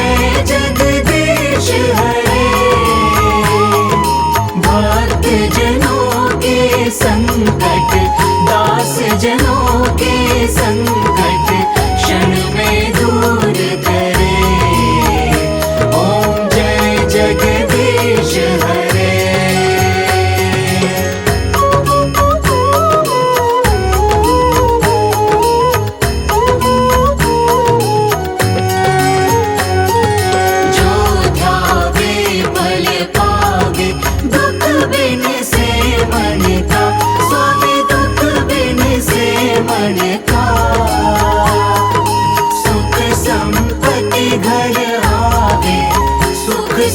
जय जगदीश हरे। भक्त जनों के संकट, दास जनों के संकट क्षण में दूर करे। ओम जय जगदीश हरे।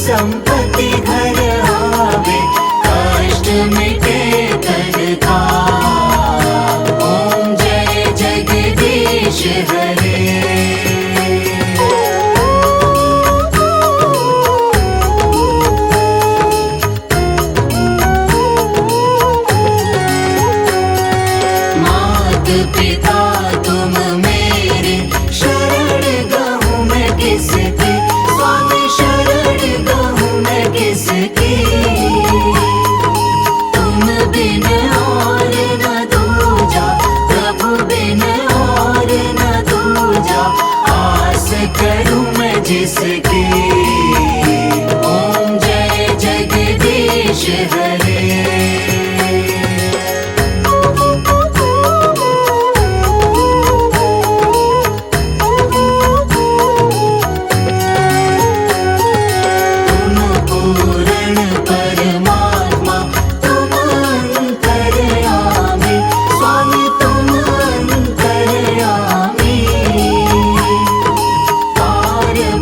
संपत्ति घर आवे, कष्ट मिटे तन का। ओम जय जगदीश हरे। मात पिता तुम मेरे, शरण गहूँ मैं किसकी। स्वामी शरण गहूँ मैं किसकी। तुम बिन और न दूजा, प्रभु बिन और न दूजा। आस करूँ मैं जिसकी। ओम जय जगदीश हरे।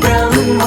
ब्रह्म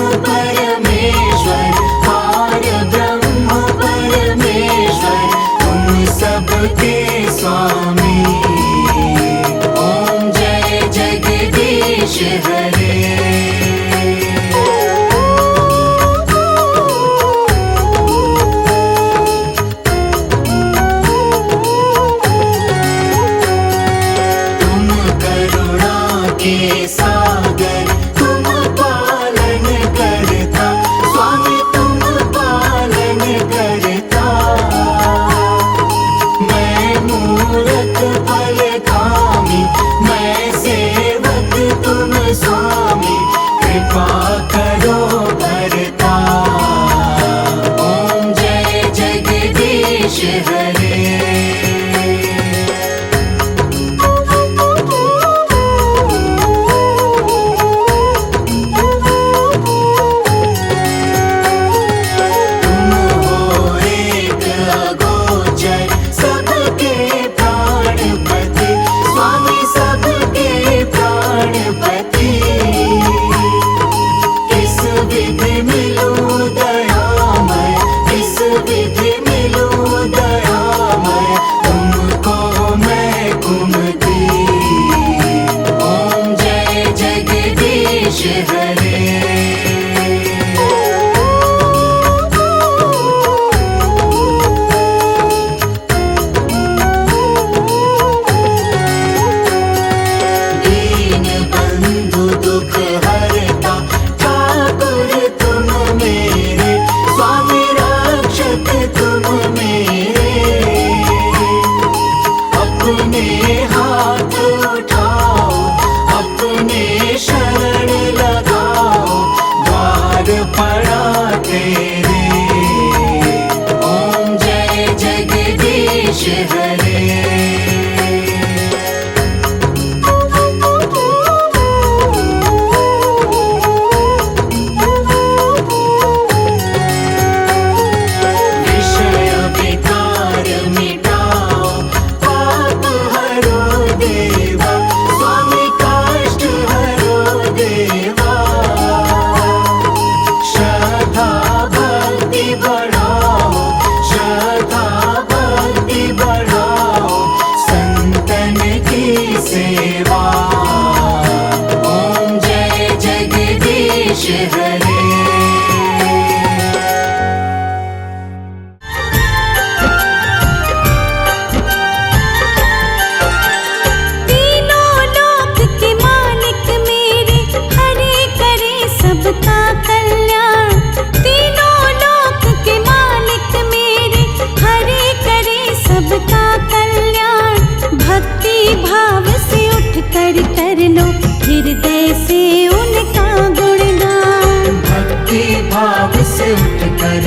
सबका कल्याण। तीनों लोक के मालिक मेरे, हरे करे सबका कल्याण। भक्ति भाव से उठ कर लो हृदय से उनका गुणगान। भक्ति भाव से उठ कर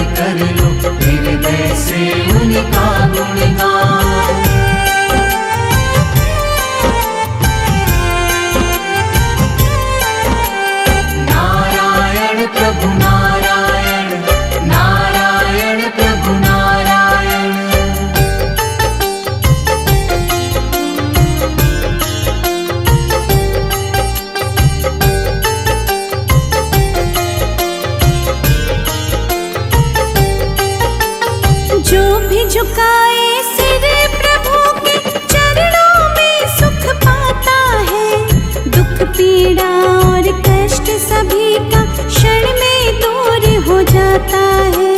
लो हृदय से उनका गुणगान। नारायण प्रभु नारायण, नारायण प्रभु नारायण। जो भी झुकाए सिर प्रभु के चरणों में सुख पाता है। दुख पीड़ा और कष्ट सभी का क्षण में दूर हो जाता है।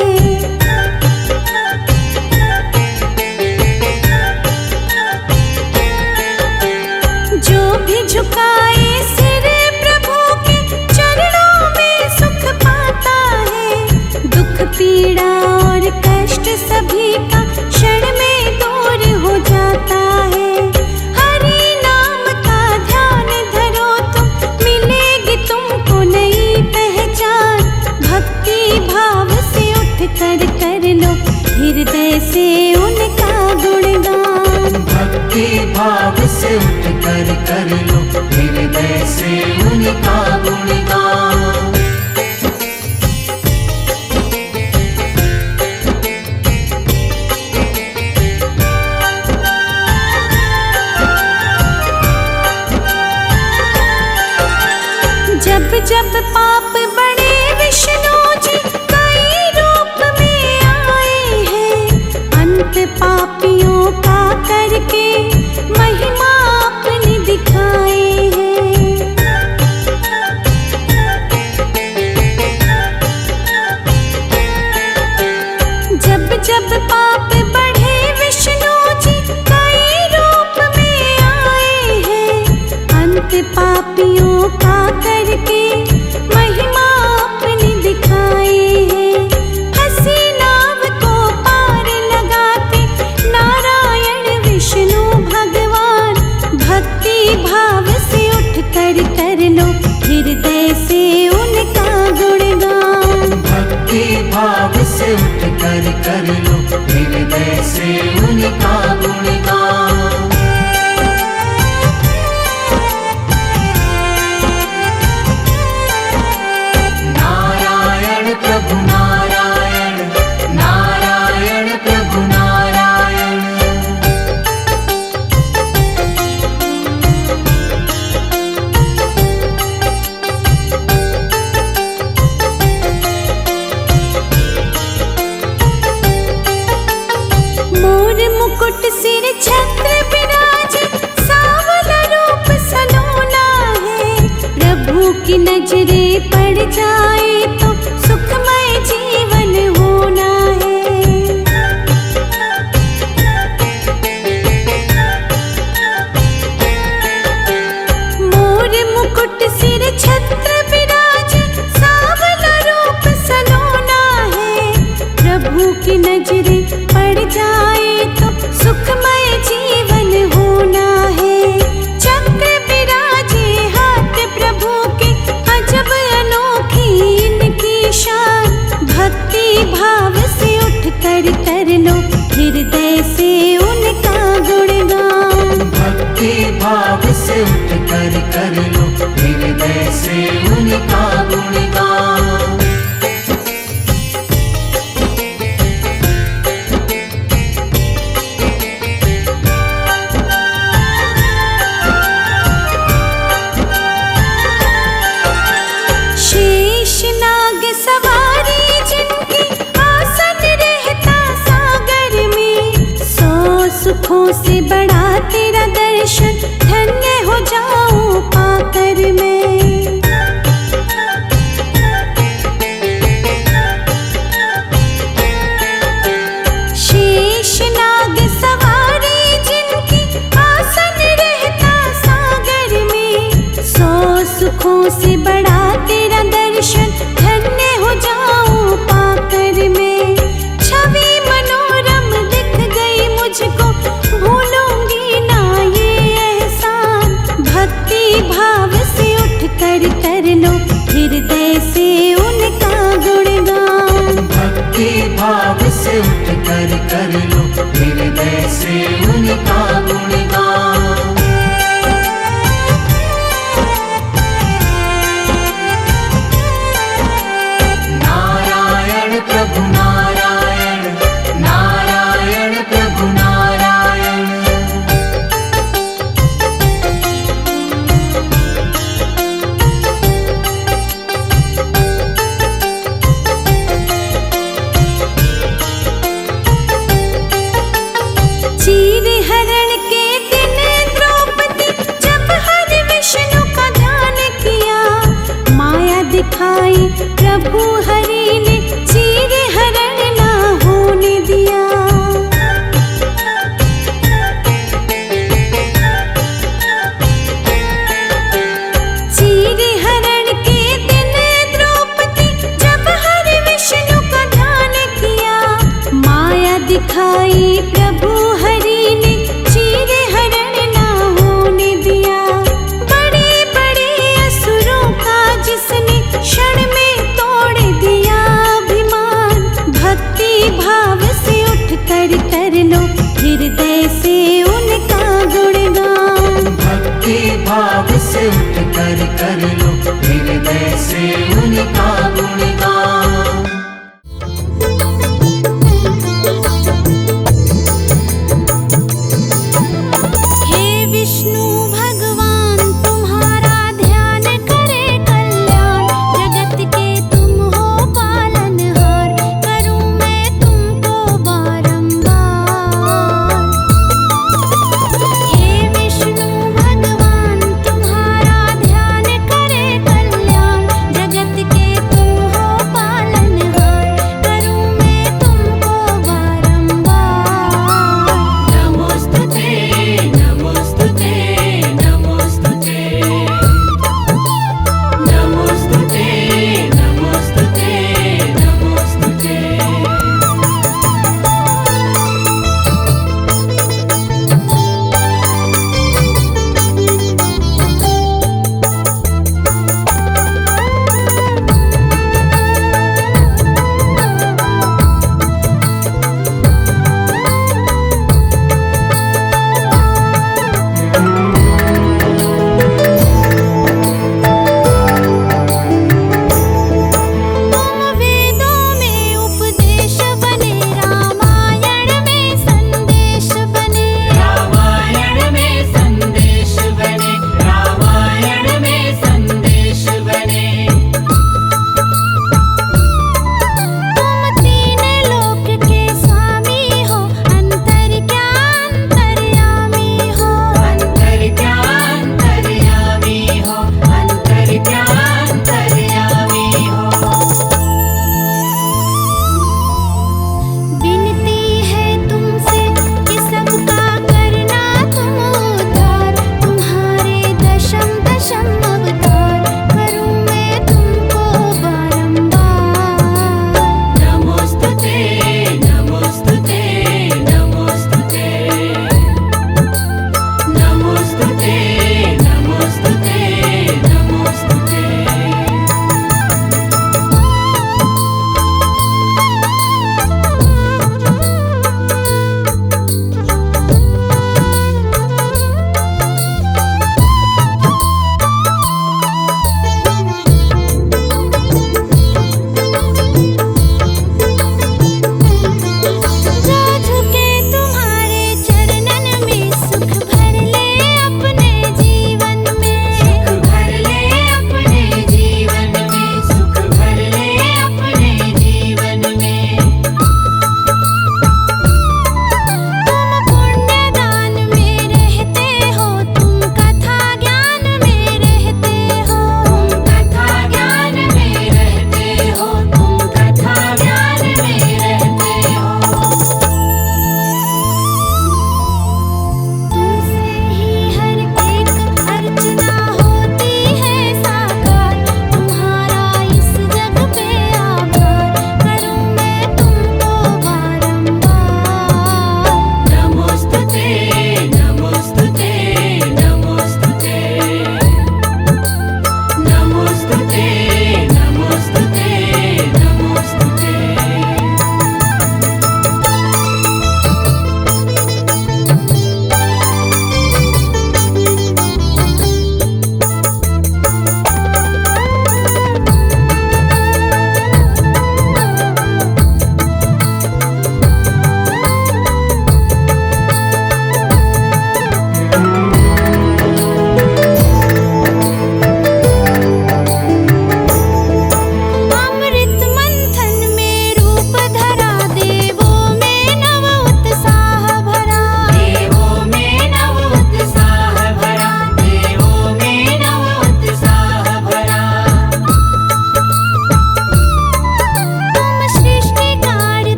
जो भी झुकाए सिर प्रभु के चरणों में सुख पाता है। दुख पीड़ा और कष्ट सभी का क्षण में दूर हो जाता है। हरि नाम का ध्यान धरो तुम, मिलेगी तुमको नई पहचान। भक्ति भाव से उठ कर लो हृदय से उनका गुणगान। भक्ति भाव से उठ कर लो हृदय से उनका गुणगान। जब जब पाप बड़े विष्णु जी कई रूप में आए हैं। अंत पापियों का करके महिमा अपनी दिखाए हैं। जब जब पाप बढ़े विष्णु जी कई रूप में आए हैं। अंत पापियों का करके महिमा अपनी दिखाए हैं। हंसी नाव को पार लगाते नारायण विष्णु भगवान। भक्ति भाव से उठ कर लो हृदय से उनका गुणगान। भक्ति भाव से उठ कर लो हृदय से उनका गुणगान। नारायण प्रभु नारायण, नारायण प्रभु नारायण। मोर मुकुट सिर छत्र विराजे, सांवला रूप सलोना है। प्रभु की नजरे पड़ जाए तो सुखमय जीवन होना है। मोर मुकुट सिर छत्र विराजे, सांवला रूप सलोना है। प्रभु की नजरे पड़ जाए तो सुखमय जीवन होना है। चक्र विराजे हाथ प्रभु के, अजब अनोखी इनकी शान। भक्ति भाव से उठ कर लो हृदय से उनका गुणगान। भक्ति भाव से उठ कर लो हृदय से उनका गुणगान। शेष नाग सवारी जिनकी, आसन रहता सागर में। 100 सुखों से बड़ा तेरा दर्शन, धन्य हो जाऊं पाकर मैं। शेष नाग सवारी जिनकी, आसन रहता सागर में। 100 सुखों से बड़ा तेरा दर्शन, प्रभु हरि